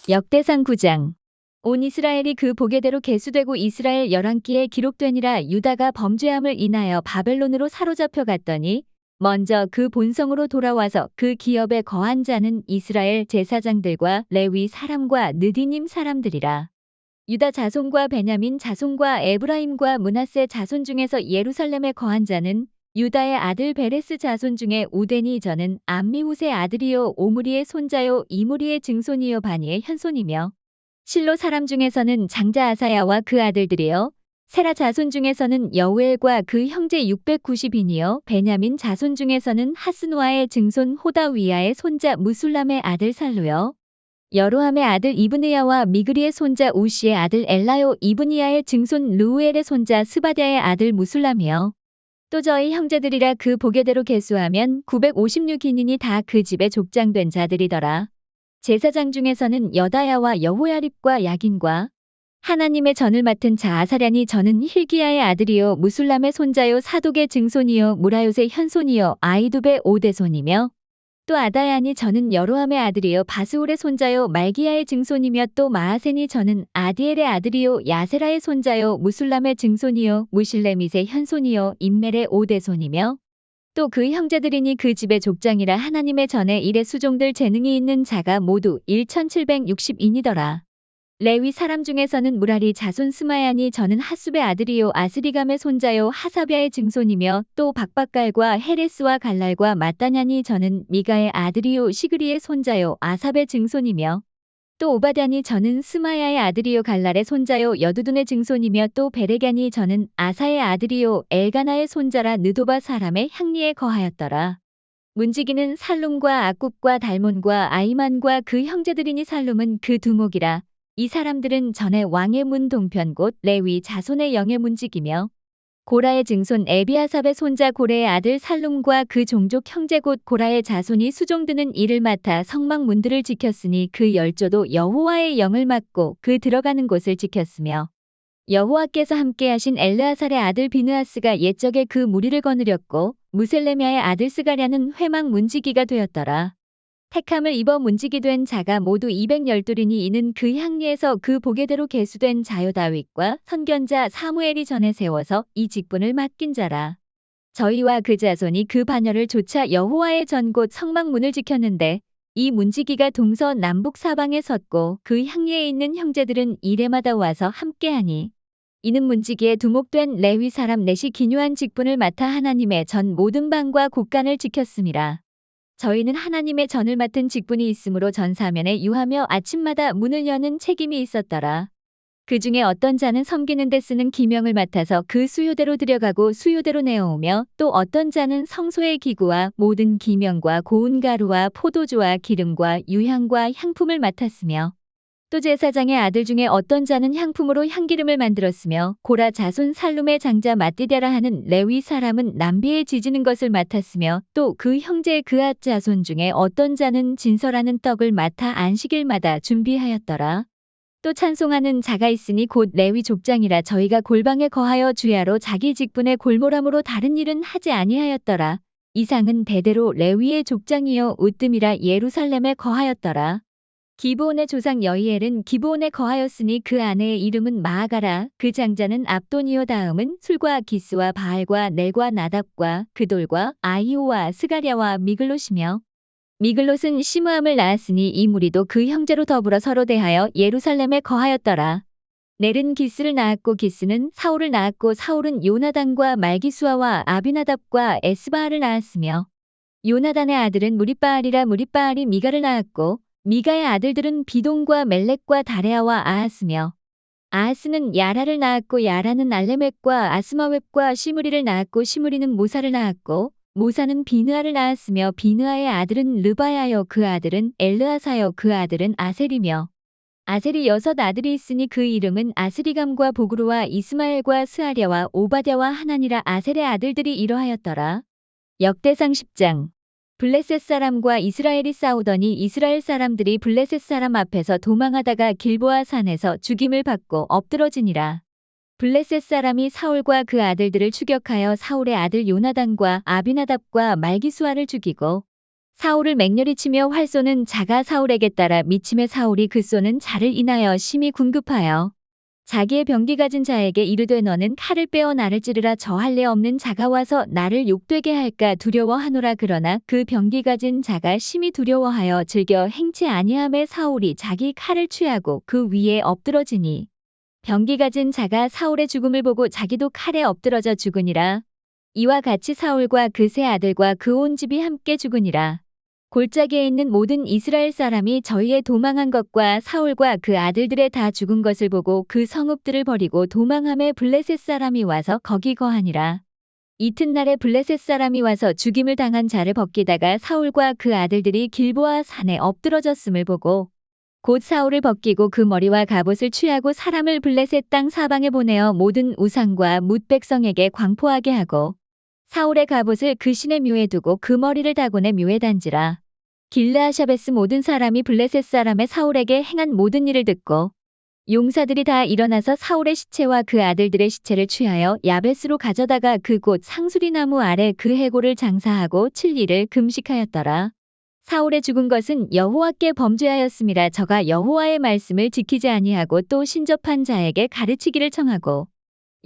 역대상 9장. 온 이스라엘이 그 보게대로 계수되고 이스라엘 열왕기에 기록되니라. 유다가 범죄함을 인하여 바벨론으로 사로잡혀 갔더니 먼저 그 본성으로 돌아와서 그 기업에 거한 자는 이스라엘 제사장들과 레위 사람과 느디님 사람들이라. 유다 자손과 베냐민 자손과 에브라임과 므낫세 자손 중에서 예루살렘에 거한 자는 유다의 아들 베레스 자손 중에 우데니. 저는 암미후스의 아들이요 오므리의 손자요 이므리의 증손이요 바니의 현손이며 실로 사람 중에서는 장자 아사야와 그 아들들이요 세라 자손 중에서는 여우엘과 그 형제 690인이요 베냐민 자손 중에서는 하스누아의 증손 호다위야의 손자 무술람의 아들 살루요 여로함의 아들 이브느야와 미그리의 손자 우시의 아들 엘라요 이브니야의 증손 르우엘의 손자 스바랴의 아들 무술람이요 또 저희 형제들이라 그 보게대로 계수하면 956인이니 다 그 집에 족장된 자들이더라. 제사장 중에서는 여다야와 여호야립과 야긴과 하나님의 전을 맡은 자 아사랴니. 저는 힐기야의 아들이요 무술람의 손자요 사독의 증손이요 무라요의 현손이요 아이두베 오대손이며 또 아다야니. 저는 여로함의 아들이요 바스울의 손자요 말기야의 증손이며 또 마하세니. 저는 아디엘의 아들이요 야세라의 손자요 무술람의 증손이요 무실레밋의 현손이요 임멜의 오대손이며 또 그 형제들이니 그 집의 족장이라. 하나님의 전에 일의 수종들 재능이 있는 자가 모두 1760인이더라. 레위 사람 중에서는 무라리 자손 스마야니. 저는 하숲의 아들이요 아스리감의 손자요 하사비아의 증손이며 또 박박갈과 헤레스와 갈랄과 마따냐니. 저는 미가의 아들이요 시그리의 손자요 아삽의 증손이며 또 오바댜니. 저는 스마야의 아들이요 갈랄의 손자요 여두둔의 증손이며 또 베레갸니. 저는 아사의 아들이요 엘가나의 손자라. 느도바 사람의 향리에 거하였더라. 문지기는 살룸과 악굽과 달몬과 아이만과 그 형제들이니. 살룸은 그 두목이라. 이 사람들은 전에 왕의 문 동편 곧 레위 자손의 영의 문지기며 고라의 증손 에비아삽의 손자 고레의 아들 살룸과 그 종족 형제 곧 고라의 자손이 수종드는 일을 맡아 성막 문들을 지켰으니 그 열조도 여호와의 영을 맡고 그 들어가는 곳을 지켰으며 여호와께서 함께하신 엘르아살의 아들 비느하스가 옛적에 그 무리를 거느렸고 무셀레미아의 아들 스가랴는 회막 문지기가 되었더라. 택함을 입어 문지기 된 자가 모두 212이니 이는 그 향리에서 그 보게대로 계수된 자요 다윗과 선견자 사무엘이 전에 세워서 이 직분을 맡긴 자라. 저희와 그 자손이 그 반열을 좇아 여호와의 전 곧 성막문을 지켰는데 이 문지기가 동서남북 사방에 섰고 그 향리에 있는 형제들은 이레마다 와서 함께하니 이는 문지기에 두목된 레위 사람 넷이 기묘한 직분을 맡아 하나님의 전 모든 방과 곳간을 지켰음이라. 저희는 하나님의 전을 맡은 직분이 있으므로 전 사면에 유하며 아침마다 문을 여는 책임이 있었더라. 그 중에 어떤 자는 섬기는 데 쓰는 기명을 맡아서 그 수요대로 들여가고 수요대로 내어오며 또 어떤 자는 성소의 기구와 모든 기명과 고운 가루와 포도주와 기름과 유향과 향품을 맡았으며 또 제사장의 아들 중에 어떤 자는 향품으로 향기름을 만들었으며 고라 자손 살룸의 장자 마띠랴라 하는 레위 사람은 남비에 지지는 것을 맡았으며 또 그 형제 그앗 자손 중에 어떤 자는 진설하는 떡을 맡아 안식일마다 준비하였더라. 또 찬송하는 자가 있으니 곧 레위 족장이라. 저희가 골방에 거하여 주야로 자기 직분에 골몰함으로 다른 일은 하지 아니하였더라. 이상은 대대로 레위의 족장이요 으뜸이라. 예루살렘에 거하였더라. 기브온의 조상 여이엘은 기브온에 거하였으니 그 아내의 이름은 마아가라. 그 장자는 압돈이요 다음은 술과 기스와 바알과 넬과 나답과 그돌과 아히오와 스가랴와 미글롯이며 미글롯은 시므함을 낳았으니 이 무리도 그 형제로 더불어 서로 대하여 예루살렘에 거하였더라. 넬은 기스를 낳았고 기스는 사울을 낳았고 사울은 요나단과 말기수아와 아비나답과 에스바알을 낳았으며 요나단의 아들은 무리바알이라. 무리바알이 미가를 낳았고 미가의 아들들은 비동과 멜렉과 다레아와 아하스며 아하스는 야라를 낳았고 야라는 알레멕과 아스마웻과 시므리를 낳았고 시므리는 모사를 낳았고 모사는 비느아를 낳았으며 비느아의 아들은 르바야요 그 아들은 엘르아사요 그 아들은 아셀이며 아셀이 6 아들이 있으니 그 이름은 아스리감과 보그루와 이스마엘과 스아랴와 오바댜와 하나니라. 아셀의 아들들이 이러하였더라. 역대상 10장. 블레셋 사람과 이스라엘이 싸우더니 이스라엘 사람들이 블레셋 사람 앞에서 도망하다가 길보아 산에서 죽임을 받고 엎드러지니라. 블레셋 사람이 사울과 그 아들들을 추격하여 사울의 아들 요나단과 아비나답과 말기수아를 죽이고 사울을 맹렬히 치며 활 쏘는 자가 사울에게 따라 미침에 사울이 그 쏘는 자를 인하여 심히 궁급하여 자기의 병기 가진 자에게 이르되 너는 칼을 빼어 나를 찌르라 저 할례 없는 자가 와서 나를 욕되게 할까 두려워하노라. 그러나 그 병기 가진 자가 심히 두려워하여 즐겨 행치 아니함에 사울이 자기 칼을 취하고 그 위에 엎드러지니 병기 가진 자가 사울의 죽음을 보고 자기도 칼에 엎드러져 죽으니라. 이와 같이 사울과 그 세 아들과 그 온 집이 함께 죽으니라. 골짜기에 있는 모든 이스라엘 사람이 저희의 도망한 것과 사울과 그 아들들의 다 죽은 것을 보고 그 성읍들을 버리고 도망함에 블레셋 사람이 와서 거기 거하니라. 이튿날에 블레셋 사람이 와서 죽임을 당한 자를 벗기다가 사울과 그 아들들이 길보아 산에 엎드러졌음을 보고 곧 사울을 벗기고 그 머리와 갑옷을 취하고 사람을 블레셋 땅 사방에 보내어 모든 우상과 뭇 백성에게 광포하게 하고 사울의 갑옷을 그 신의 묘에 두고 그 머리를 다곤의 묘에 단지라. 길르아샤베스 모든 사람이 블레셋 사람의 사울에게 행한 모든 일을 듣고 용사들이 다 일어나서 사울의 시체와 그 아들들의 시체를 취하여 야베스로 가져다가 그곳 상수리 나무 아래 그 해골을 장사하고 7일을 금식하였더라. 사울의 죽은 것은 여호와께 범죄하였음이라. 저가 여호와의 말씀을 지키지 아니하고 또 신접한 자에게 가르치기를 청하고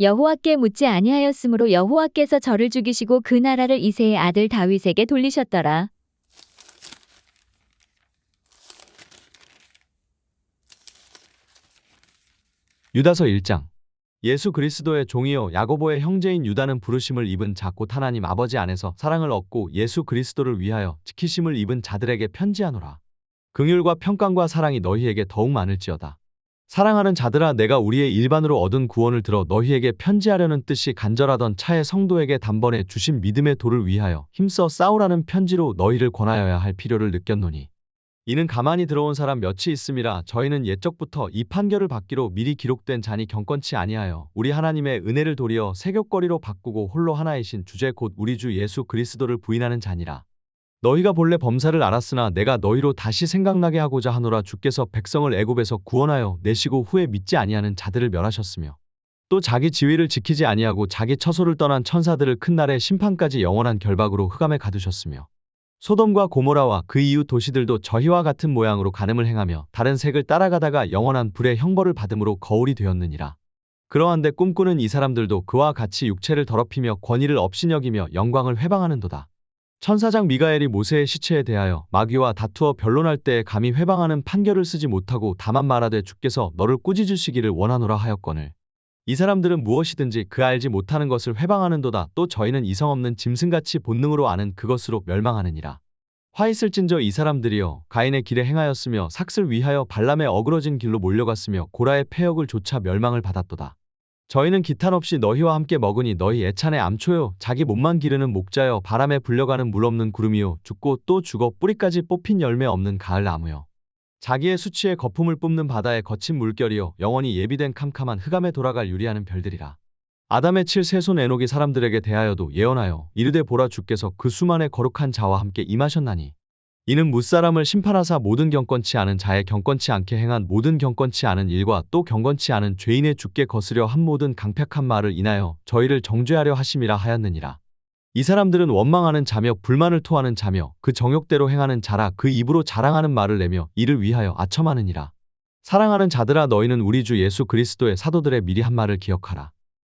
여호와께 묻지 아니하였으므로 여호와께서 저를 죽이시고 그 나라를 이새의 아들 다윗에게 돌리셨더라. 유다서 1장. 예수 그리스도의 종이요 야고보의 형제인 유다는 부르심을 입은 자 곧 하나님 아버지 안에서 사랑을 얻고 예수 그리스도를 위하여 지키심을 입은 자들에게 편지하노라. 긍휼과 평강과 사랑이 너희에게 더욱 많을지어다. 사랑하는 자들아, 내가 우리의 일반으로 얻은 구원을 들어 너희에게 편지하려는 뜻이 간절하던 차에 성도에게 단번에 주신 믿음의 도를 위하여 힘써 싸우라는 편지로 너희를 권하여야 할 필요를 느꼈노니 이는 가만히 들어온 사람 몇이 있음이라. 저희는 옛적부터 이 판결을 받기로 미리 기록된 자니 경건치 아니하여 우리 하나님의 은혜를 도리어 세귑거리로 바꾸고 홀로 하나이신 주제 곧 우리 주 예수 그리스도를 부인하는 자니라. 너희가 본래 범사를 알았으나 내가 너희로 다시 생각나게 하고자 하노라. 주께서 백성을 애굽에서 구원하여 내시고 후에 믿지 아니하는 자들을 멸하셨으며 또 자기 지위를 지키지 아니하고 자기 처소를 떠난 천사들을 큰 날의 심판까지 영원한 결박으로 흑암에 가두셨으며 소돔과 고모라와 그 이웃 도시들도 저희와 같은 모양으로 간음을 행하며 다른 색을 따라가다가 영원한 불의 형벌을 받음으로 거울이 되었느니라. 그러한데 꿈꾸는 이 사람들도 그와 같이 육체를 더럽히며 권위를 업신여기며 영광을 회방하는도다. 천사장 미가엘이 모세의 시체에 대하여 마귀와 다투어 변론할 때에 감히 회방하는 판결을 쓰지 못하고 다만 말하되 주께서 너를 꾸짖으시기를 원하노라 하였거늘 이 사람들은 무엇이든지 그 알지 못하는 것을 회방하는도다. 또 저희는 이성 없는 짐승같이 본능으로 아는 그것으로 멸망하느니라. 화 있을진저 이 사람들이여 가인의 길에 행하였으며 삭슬 위하여 발람의 어그러진 길로 몰려갔으며 고라의 패역을 조차 멸망을 받았도다. 저희는 기탄 없이 너희와 함께 먹으니 너희 애찬의 암초요 자기 몸만 기르는 목자여 바람에 불려가는 물 없는 구름이요 죽고 또 죽어 뿌리까지 뽑힌 열매 없는 가을 나무요 자기의 수치에 거품을 뿜는 바다의 거친 물결이요 영원히 예비된 캄캄한 흑암에 돌아갈 유리하는 별들이라. 아담의 칠 세손 에녹이 사람들에게 대하여도 예언하여 이르되 보라 주께서 그 수만의 거룩한 자와 함께 임하셨나니 이는 무사람을 심판하사 모든 경건치 않은 자의 경건치 않게 행한 모든 경건치 않은 일과 또 경건치 않은 죄인의 주께 거스려 한 모든 강팍한 말을 인하여 저희를 정죄하려 하심이라 하였느니라. 이 사람들은 원망하는 자며 불만을 토하는 자며 그 정욕대로 행하는 자라. 그 입으로 자랑하는 말을 내며 이를 위하여 아첨하느니라. 사랑하는 자들아, 너희는 우리 주 예수 그리스도의 사도들의 미리 한 말을 기억하라.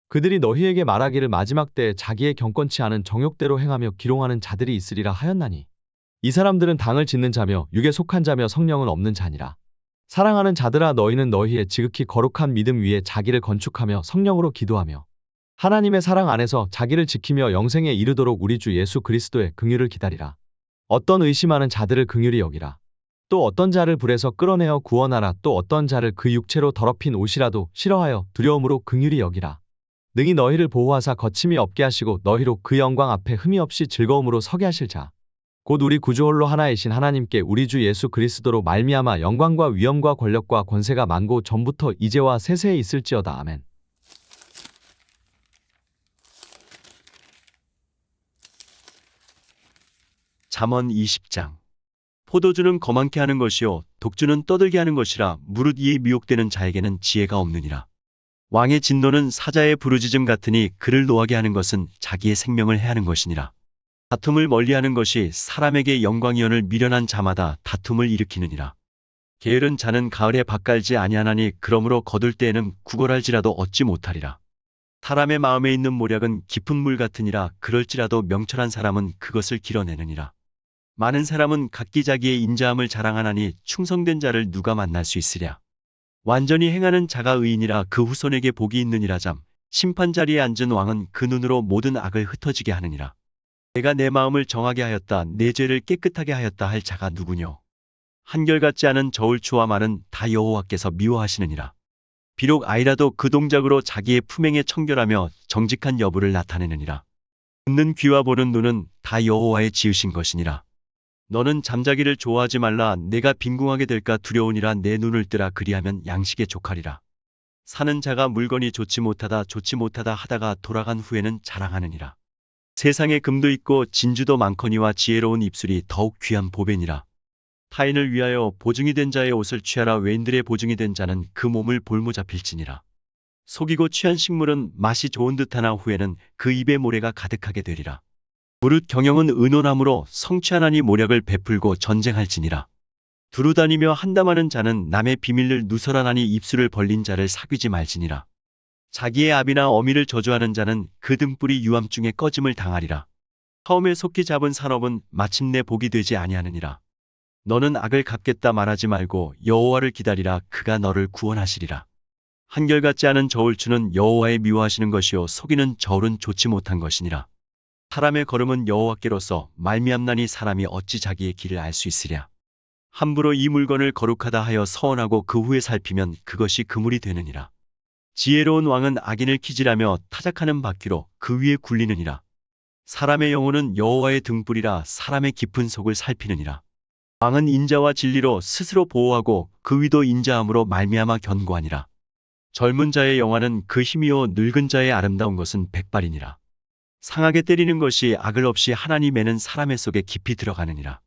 그들이 너희에게 말하기를 마지막 때에 자기의 경건치 않은 정욕대로 행하며 기롱하는 자들이 있으리라 하였나니 이 사람들은 당을 짓는 자며 육에 속한 자며 성령은 없는 자니라. 사랑하는 자들아, 너희는 너희의 지극히 거룩한 믿음 위에 자기를 건축하며 성령으로 기도하며 하나님의 사랑 안에서 자기를 지키며 영생에 이르도록 우리 주 예수 그리스도의 긍휼을 기다리라. 어떤 의심하는 자들을 긍휼히 여기라. 또 어떤 자를 불에서 끌어내어 구원하라. 또 어떤 자를 그 육체로 더럽힌 옷이라도 싫어하여 두려움으로 긍휼히 여기라. 능히 너희를 보호하사 거침이 없게 하시고 너희로 그 영광 앞에 흠이 없이 즐거움으로 서게 하실 자 곧 우리 구주 홀로 하나이신 하나님께 우리 주 예수 그리스도로 말미암아 영광과 위엄과 권력과 권세가 만고 전부터 이제와 세세에 있을지어다. 아멘. 잠언 20장. 포도주는 거만케 하는 것이요 독주는 떠들게 하는 것이라. 무릇 이에 미혹되는 자에게는 지혜가 없느니라. 왕의 진노는 사자의 부르짖음 같으니 그를 노하게 하는 것은 자기의 생명을 해하는 것이니라. 다툼을 멀리하는 것이 사람에게 영광이언을 미련한 자마다 다툼을 일으키느니라. 게으른 자는 가을에 밭갈지 아니하나니 그러므로 거둘 때에는 구걸할지라도 얻지 못하리라. 사람의 마음에 있는 모략은 깊은 물 같으니라. 그럴지라도 명철한 사람은 그것을 길어내느니라. 많은 사람은 각기 자기의 인자함을 자랑하나니 충성된 자를 누가 만날 수 있으랴. 완전히 행하는 자가 의인이라. 그 후손에게 복이 있느니라. 심판 자리에 앉은 왕은 그 눈으로 모든 악을 흩어지게 하느니라. 내가 내 마음을 정하게 하였다. 내 죄를 깨끗하게 하였다 할 자가 누구뇨. 한결같지 않은 저울추와 말은 다 여호와께서 미워하시느니라. 비록 아이라도 그 동작으로 자기의 품행에 청결하며 정직한 여부를 나타내느니라. 듣는 귀와 보는 눈은 다 여호와의 지으신 것이니라. 너는 잠자기를 좋아하지 말라. 내가 빈궁하게 될까 두려우니라. 내 눈을 뜨라. 그리하면 양식에 족하리라. 사는 자가 물건이 좋지 못하다 하다가 돌아간 후에는 자랑하느니라. 세상에 금도 있고 진주도 많거니와 지혜로운 입술이 더욱 귀한 보배니라. 타인을 위하여 보증이 된 자의 옷을 취하라. 외인들의 보증이 된 자는 그 몸을 볼모 잡힐지니라. 속이고 취한 식물은 맛이 좋은 듯하나 후에는 그 입에 모래가 가득하게 되리라. 무릇 경영은 의논함으로 성취하나니 모략을 베풀고 전쟁할지니라. 두루다니며 한담하는 자는 남의 비밀을 누설하나니 입술을 벌린 자를 사귀지 말지니라. 자기의 아비나 어미를 저주하는 자는 그 등불이 유암중에 꺼짐을 당하리라. 처음에 속히 잡은 산업은 마침내 복이 되지 아니하느니라. 너는 악을 갚겠다 말하지 말고 여호와를 기다리라. 그가 너를 구원하시리라. 한결같지 않은 저울추는 여호와의 미워하시는 것이요 속이는 저울은 좋지 못한 것이니라. 사람의 걸음은 여호와께로서 말미암나니 사람이 어찌 자기의 길을 알 수 있으랴. 함부로 이 물건을 거룩하다 하여 서원하고 그 후에 살피면 그것이 그물이 되느니라. 지혜로운 왕은 악인을 키질하며 타작하는 바퀴로 그 위에 굴리느니라. 사람의 영혼은 여호와의 등불이라. 사람의 깊은 속을 살피느니라. 왕은 인자와 진리로 스스로 보호하고 그 위도 인자함으로 말미암아 견고하니라. 젊은 자의 영화는 그 힘이요 늙은 자의 아름다운 것은 백발이니라. 상하게 때리는 것이 악을 없이 하나님에는 사람의 속에 깊이 들어가느니라.